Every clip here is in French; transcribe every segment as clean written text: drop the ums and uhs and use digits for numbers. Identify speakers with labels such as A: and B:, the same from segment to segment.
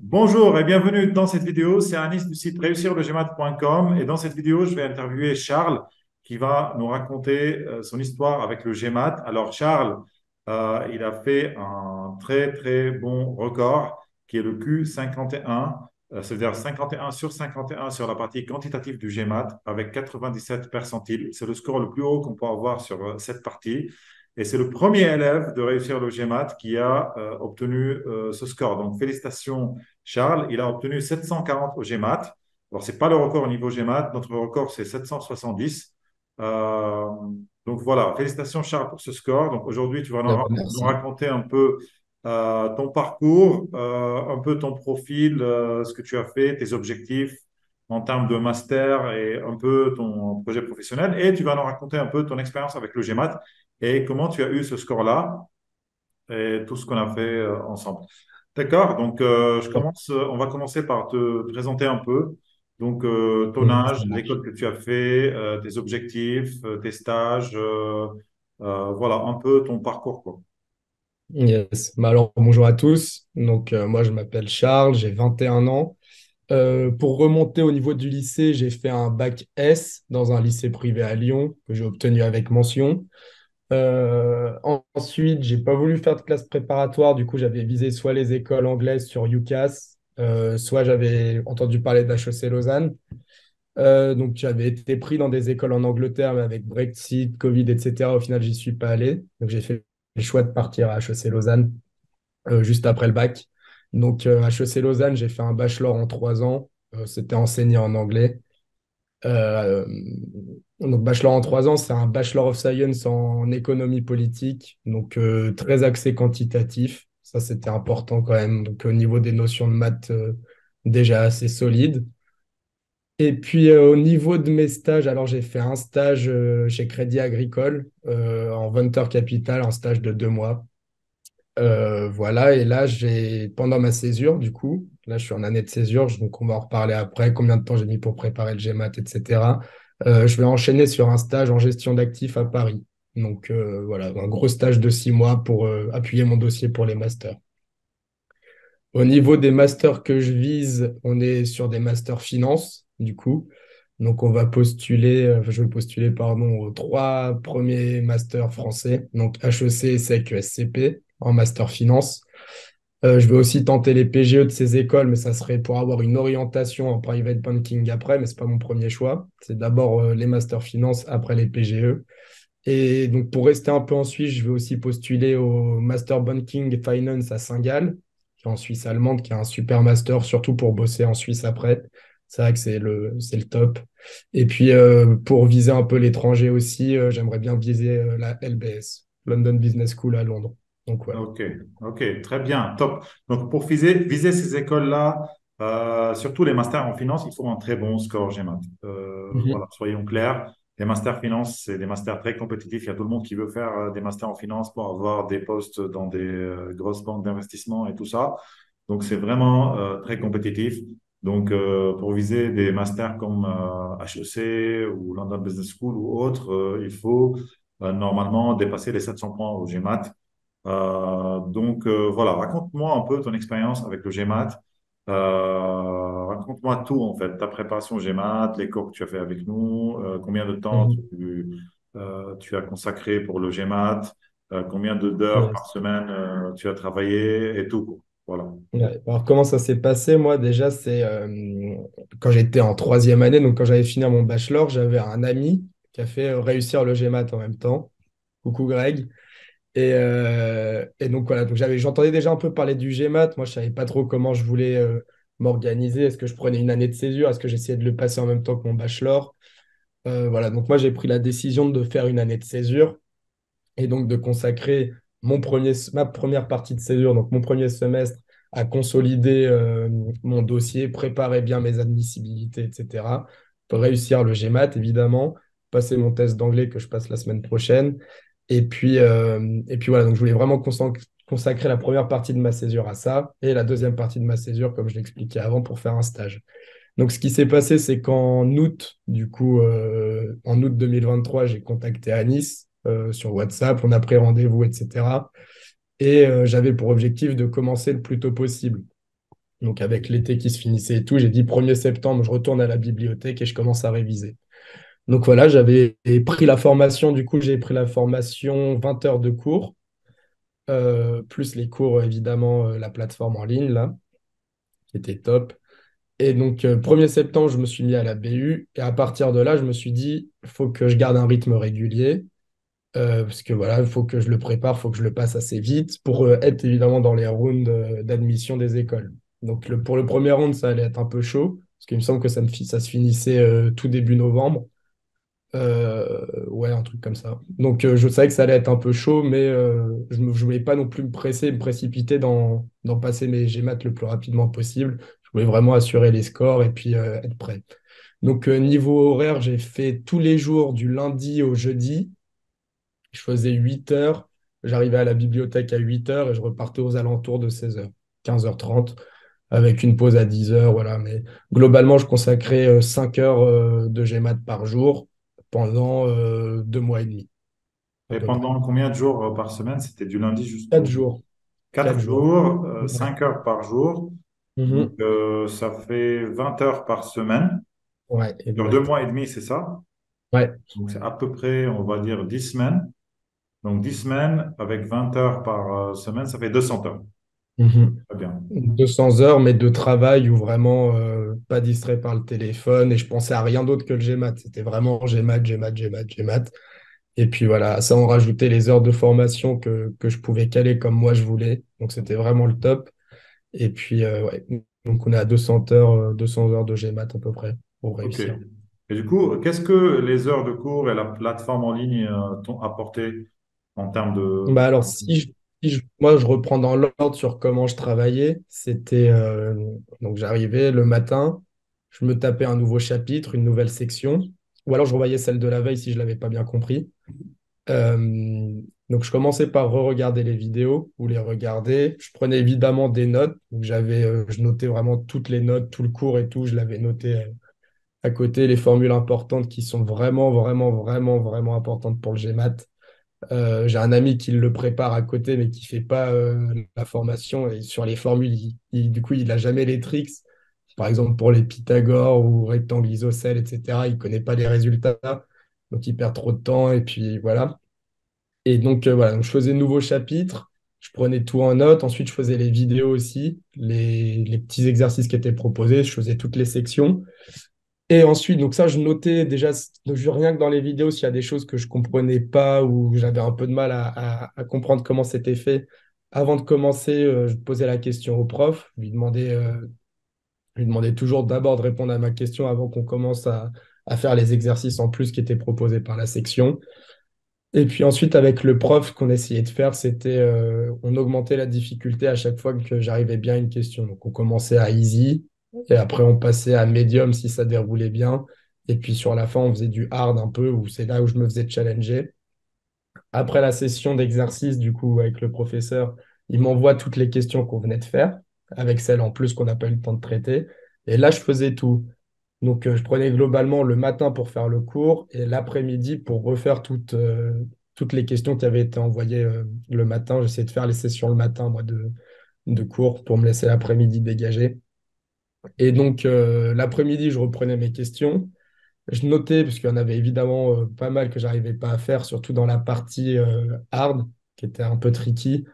A: Bonjour et bienvenue dans cette vidéo. C'est Anis du site réussirlegmat.com et dans cette vidéo, je vais interviewer Charles qui va nous raconter son histoire avec le GMAT. Alors Charles, il a fait un très très bon record qui est le Q51, c'est-à-dire 51 sur 51 sur la partie quantitative du GMAT avec 97 percentiles. C'est le score le plus haut qu'on peut avoir sur cette partie. Et c'est le premier élève de réussir le GMAT qui a obtenu ce score. Donc, félicitations, Charles. Il a obtenu 740 au GMAT. Alors, ce n'est pas le record au niveau GMAT. Notre record, c'est 770. Euh, donc, voilà. Félicitations, Charles, pour ce score. Donc, aujourd'hui, tu vas nous
B: Merci.
A: raconter un peu ton parcours, un peu ton profil, ce que tu as fait, tes objectifs en termes de master et un peu ton projet professionnel. Et tu vas nous raconter un peu ton expérience avec le GMAT et comment tu as eu ce score-là et tout ce qu'on a fait ensemble. D'accord, donc on va commencer par te présenter un peu. Donc, ton
B: Ça
A: âge,
B: marche.
A: l'école que tu as fait, tes objectifs, tes stages, voilà, un peu ton parcours, quoi.
B: Yes. Alors, bonjour à tous. Moi, je m'appelle Charles, j'ai 21 ans. Pour remonter au niveau du lycée, j'ai fait un bac S dans un lycée privé à Lyon que j'ai obtenu avec mention. Ensuite, j'ai pas voulu faire de classe préparatoire. Du coup, j'avais visé soit les écoles anglaises sur UCAS, soit j'avais entendu parler d'HEC Lausanne. Donc, j'avais été pris dans des écoles en Angleterre, mais avec Brexit, Covid, etc. Au final, j'y suis pas allé. Donc, j'ai fait le choix de partir à HEC Lausanne juste après le bac. HEC Lausanne, j'ai fait un bachelor en 3 ans. C'était enseigné en anglais. Euh, Bachelor en 3 ans, c'est un Bachelor of Science en économie politique. Très axé quantitatif. Ça, c'était important quand même. Donc, au niveau des notions de maths, déjà assez solide. Et puis au niveau de mes stages, alors j'ai fait un stage chez Crédit Agricole en Venture Capital, un stage de 2 mois. Voilà, et là j'ai pendant ma césure, du coup, là je suis en année de césure, donc on va en reparler après, combien de temps j'ai mis pour préparer le GMAT, etc. Je vais enchaîner sur un stage en gestion d'actifs à Paris. Voilà, un gros stage de 6 mois pour appuyer mon dossier pour les masters. Au niveau des masters que je vise, on est sur des masters finance, du coup. Donc, on va postuler, je vais postuler, pardon, aux 3 premiers masters français, donc HEC, SEC, SCP, en master finance. Je vais aussi tenter les PGE de ces écoles, mais ça serait pour avoir une orientation en private banking après, mais ce n'est pas mon premier choix. C'est d'abord les masters finance, après les PGE. Et donc, pour rester un peu en Suisse, je vais aussi postuler au Master Banking Finance à Saint-Gall, qui est en Suisse allemande, qui est un super master, surtout pour bosser en Suisse après. C'est vrai que c'est le top. Et puis, pour viser un peu l'étranger aussi, j'aimerais bien viser la LBS, London Business School à Londres. Donc, voilà.
A: Ok, ok, très bien, top. Donc, pour viser ces écoles-là, surtout les masters en finance, il faut un très bon score GMAT. Voilà,
B: Mhm.
A: soyons clairs. Les masters finance, c'est des masters très compétitifs. Il y a tout le monde qui veut faire des masters en finance pour avoir des postes dans des grosses banques d'investissement et tout ça. Donc, c'est vraiment très compétitif. Donc, pour viser des masters comme HEC ou London Business School ou autres, il faut normalement dépasser les 700 points au GMAT. Voilà, raconte-moi un peu ton expérience avec le GMAT. Raconte-moi tout en fait, ta préparation au GMAT, les cours que tu as fait avec nous, combien de temps
B: Mhm.
A: tu as consacré pour le GMAT, combien d'heures par
B: Yes.
A: semaine tu as travaillé et tout, quoi. Voilà.
B: Ouais. Alors, comment ça s'est passé? Moi, déjà, c'est quand j'étais en 3e année, donc quand j'avais fini mon bachelor, j'avais un ami qui a fait réussir le GMAT en même temps. Coucou Greg. Et donc voilà, j'entendais déjà un peu parler du GMAT. Moi, je savais pas trop comment je voulais m'organiser. Est-ce que je prenais une année de césure? Est-ce que j'essayais de le passer en même temps que mon bachelor? Voilà, donc moi, j'ai pris la décision de faire une année de césure et donc de consacrer ma première partie de césure, donc mon premier semestre, à consolider mon dossier, préparer bien mes admissibilités, etc. Pour réussir le GMAT, évidemment, passer mon test d'anglais que je passe la semaine prochaine. Et puis voilà, donc je voulais vraiment consacrer la première partie de ma césure à ça et la deuxième partie de ma césure, comme je l'expliquais avant, pour faire un stage. Donc, ce qui s'est passé, c'est qu'en août, du coup, en août 2023, j'ai contacté Anis sur WhatsApp, on a pris rendez-vous, etc. Et j'avais pour objectif de commencer le plus tôt possible. Donc avec l'été qui se finissait et tout, j'ai dit 1er septembre, je retourne à la bibliothèque et je commence à réviser. Donc voilà, j'avais pris la formation, du coup j'ai pris la formation 20 heures de cours, plus les cours évidemment, la plateforme en ligne là, qui était top. Et donc 1er septembre, je me suis mis à la BU et à partir de là, je me suis dit, il faut que je garde un rythme régulier. Parce que voilà, il faut que je le prépare, il faut que je le passe assez vite pour être évidemment dans les rounds d'admission des écoles. Donc pour le premier round, ça allait être un peu chaud, parce qu'il me semble que ça se finissait tout début novembre. Ouais, un truc comme ça. Donc je savais que ça allait être un peu chaud, mais je voulais pas non plus me presser, me précipiter dans passer mes GMAT le plus rapidement possible. Je voulais vraiment assurer les scores et puis être prêt. Donc niveau horaire, j'ai fait tous les jours du lundi au jeudi. Je faisais 8 heures, j'arrivais à la bibliothèque à 8 heures et je repartais aux alentours de 16 heures, 15h30, avec une pause à 10 heures. Voilà. Mais globalement, je consacrais 5 heures de GMAT par jour pendant 2 mois et demi, à
A: Et
B: peu près.
A: pendant combien de jours par semaine? C'était du lundi
B: 4
A: jusqu'au
B: jours. 4
A: 4
B: jours.
A: jours,
B: Ouais.
A: 5 heures par jour. Donc,
B: Mhm.
A: ça fait 20 heures par semaine.
B: Ouais,
A: Sur deux
B: exact.
A: mois et demi, c'est ça?
B: Ouais.
A: Donc, c'est à peu près, on va dire, 10 semaines. Donc, 10 semaines avec 20 heures par semaine, ça fait 200 heures.
B: Mhm.
A: Très bien.
B: 200 heures, mais de travail où vraiment pas distrait par le téléphone et je pensais à rien d'autre que le GMAT. C'était vraiment GMAT, GMAT, GMAT, GMAT. Et puis voilà, ça on rajoutait les heures de formation que je pouvais caler comme moi je voulais. Donc c'était vraiment le top. Et puis ouais, donc on est à 200 heures, 200 heures de GMAT à peu près pour
A: OK.
B: réussir.
A: Et du coup, qu'est-ce que les heures de cours et la plateforme en ligne t'ont apporté en termes de...
B: Bah alors moi je reprends dans l'ordre sur comment je travaillais. C'était donc j'arrivais le matin, je me tapais un nouveau chapitre, une nouvelle section, ou alors je revoyais celle de la veille si je l'avais pas bien compris. Donc, je commençais par re-regarder les vidéos ou les regarder. Je prenais évidemment des notes. Donc, je notais vraiment toutes les notes, tout le cours et tout. Je l'avais noté à côté, les formules importantes qui sont vraiment, vraiment, vraiment, vraiment importantes pour le GMAT. J'ai un ami qui le prépare à côté, mais qui fait pas la formation. Et sur les formules, du coup, il n'a jamais les tricks. Par exemple, pour les Pythagore ou rectangle isocèle, etc., il connaît pas les résultats. Donc, il perd trop de temps. Et puis, voilà. Et donc, voilà, donc je faisais de nouveaux chapitres, je prenais tout en note, ensuite je faisais les vidéos aussi, les petits exercices qui étaient proposés, je faisais toutes les sections. Et ensuite, donc ça, je notais déjà, rien que dans les vidéos, s'il y a des choses que je comprenais pas ou j'avais un peu de mal à comprendre comment c'était fait. Avant de commencer, je posais la question au prof, je lui demandais toujours d'abord de répondre à ma question avant qu'on commence à faire les exercices en plus qui étaient proposés par la section. Et puis ensuite, avec le prof, ce qu'on essayait de faire, c'était on augmentait la difficulté à chaque fois que j'arrivais bien à une question. Donc on commençait à easy, et après on passait à medium si ça déroulait bien. Et puis sur la fin, on faisait du hard un peu, où c'est là où je me faisais challenger. Après la session d'exercice, du coup, avec le professeur, il m'envoie toutes les questions qu'on venait de faire, avec celles en plus qu'on n'a pas eu le temps de traiter. Et là, je faisais tout. Donc, je prenais globalement le matin pour faire le cours et l'après-midi pour refaire toutes les questions qui avaient été envoyées le matin. J'essayais de faire les sessions le matin, moi, de cours pour me laisser l'après-midi dégager. Et donc, l'après-midi, je reprenais mes questions. Je notais, parce qu'il y en avait évidemment pas mal que j'arrivais pas à faire, surtout dans la partie hard, qui était un peu tricky.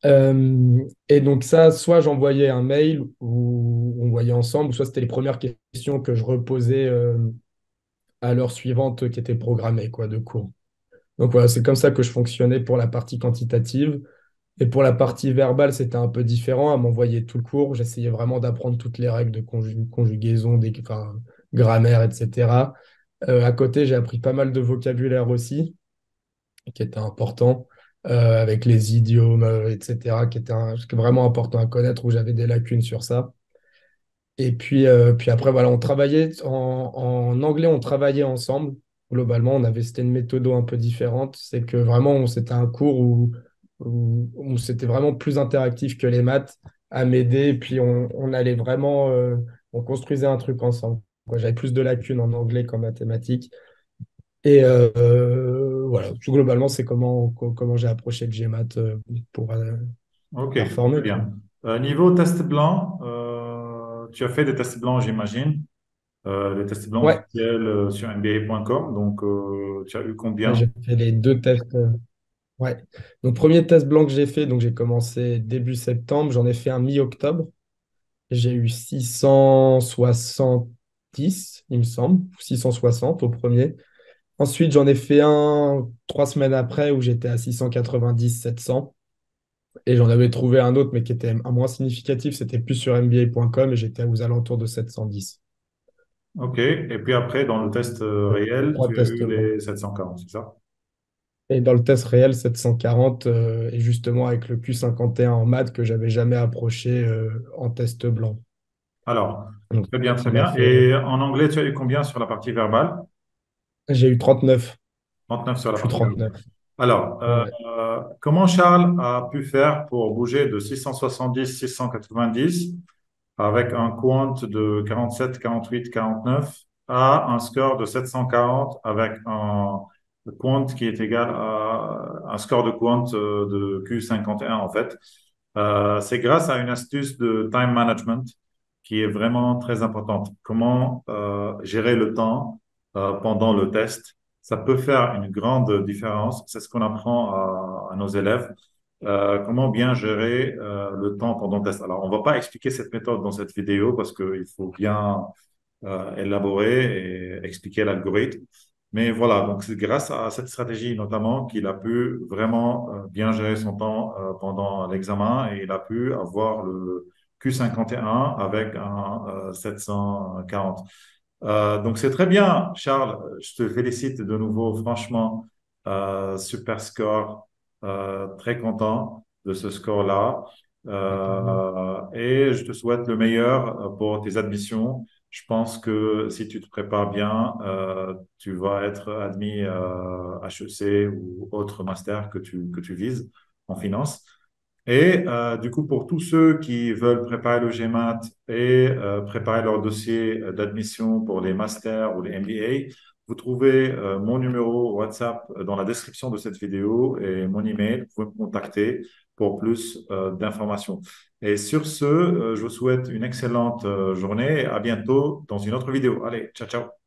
B: Et donc ça, soit j'envoyais un mail ou on voyait ensemble, soit c'était les premières questions que je reposais à l'heure suivante qui était programmée, quoi, de cours. Donc voilà, c'est comme ça que je fonctionnais pour la partie quantitative. Et pour la partie verbale, c'était un peu différent. À m'envoyer tout le cours, j'essayais vraiment d'apprendre toutes les règles de conjugaison, enfin, grammaire, etc. À côté, j'ai appris pas mal de vocabulaire aussi, qui était important, avec les idiomes, etc., qui est vraiment important à connaître, où j'avais des lacunes sur ça. Et puis après, voilà, on travaillait en anglais, on travaillait ensemble. Globalement, c'était une méthode un peu différente. C'est que vraiment, c'était un cours où c'était vraiment plus interactif que les maths à m'aider. Et puis, on allait vraiment, on construisait un truc ensemble. Quoi, j'avais plus de lacunes en anglais qu'en mathématiques. Et voilà, tout globalement, c'est comment j'ai approché le GMAT pour
A: OK, très
B: performer, quoi.
A: bien. Niveau test blanc, tu as fait des tests blancs, j'imagine, des tests blancs
B: Ouais,
A: officiels sur NBA.com. Donc, tu as eu
B: ouais,
A: combien?
B: j'ai fait les deux tests. Ouais. Donc, premier test blanc que j'ai fait, donc j'ai commencé début septembre, j'en ai fait un mi-octobre. J'ai eu 670, il me semble, ou 660 au premier. Ensuite, j'en ai fait un 3 semaines après où j'étais à 690, 700. Et j'en avais trouvé un autre, mais qui était un moins significatif. C'était plus sur NBA.com et j'étais aux alentours de 710.
A: OK. Et puis après, dans le test réel,
B: Trois
A: tu as
B: tests
A: eu
B: blancs.
A: les 740, c'est ça?
B: Et dans le test réel, 740, et justement avec le Q51 en maths que j'avais jamais approché en test blanc.
A: Alors,
B: Donc,
A: très bien,
B: ça
A: très
B: m'a
A: bien.
B: fait.
A: Et en anglais, tu as eu combien sur la partie verbale?
B: J'ai eu 39.
A: 39 sur la
B: Je suis
A: partie verbale.
B: 39.
A: Alors,
B: Ouais.
A: comment Charles a pu faire pour bouger de 670, 690 avec un quant de 47, 48, 49 à un score de 740 avec un quant qui est égal à un score de quant de Q51 en fait. C'est grâce à une astuce de time management qui est vraiment très importante. Comment gérer le temps pendant le test. Ça peut faire une grande différence. C'est ce qu'on apprend à nos élèves. Comment bien gérer le temps pendant le test. Alors, on ne va pas expliquer cette méthode dans cette vidéo parce qu'il faut bien élaborer et expliquer l'algorithme. Mais voilà, donc c'est grâce à cette stratégie notamment qu'il a pu vraiment bien gérer son temps pendant l'examen et il a pu avoir le Q51 avec un 740. Donc c'est très bien, Charles. Je te félicite de nouveau, franchement, super score. Très content de ce score-là. Et je te souhaite le meilleur pour tes admissions. Je pense que si tu te prépares bien, tu vas être admis HEC ou autre master que tu vises en finance. Et du coup, pour tous ceux qui veulent préparer le GMAT et préparer leur dossier d'admission pour les masters ou les MBA, vous trouvez mon numéro WhatsApp dans la description de cette vidéo et mon email. Vous pouvez me contacter pour plus d'informations. Et sur ce, je vous souhaite une excellente journée et à bientôt dans une autre vidéo. Allez, ciao, ciao.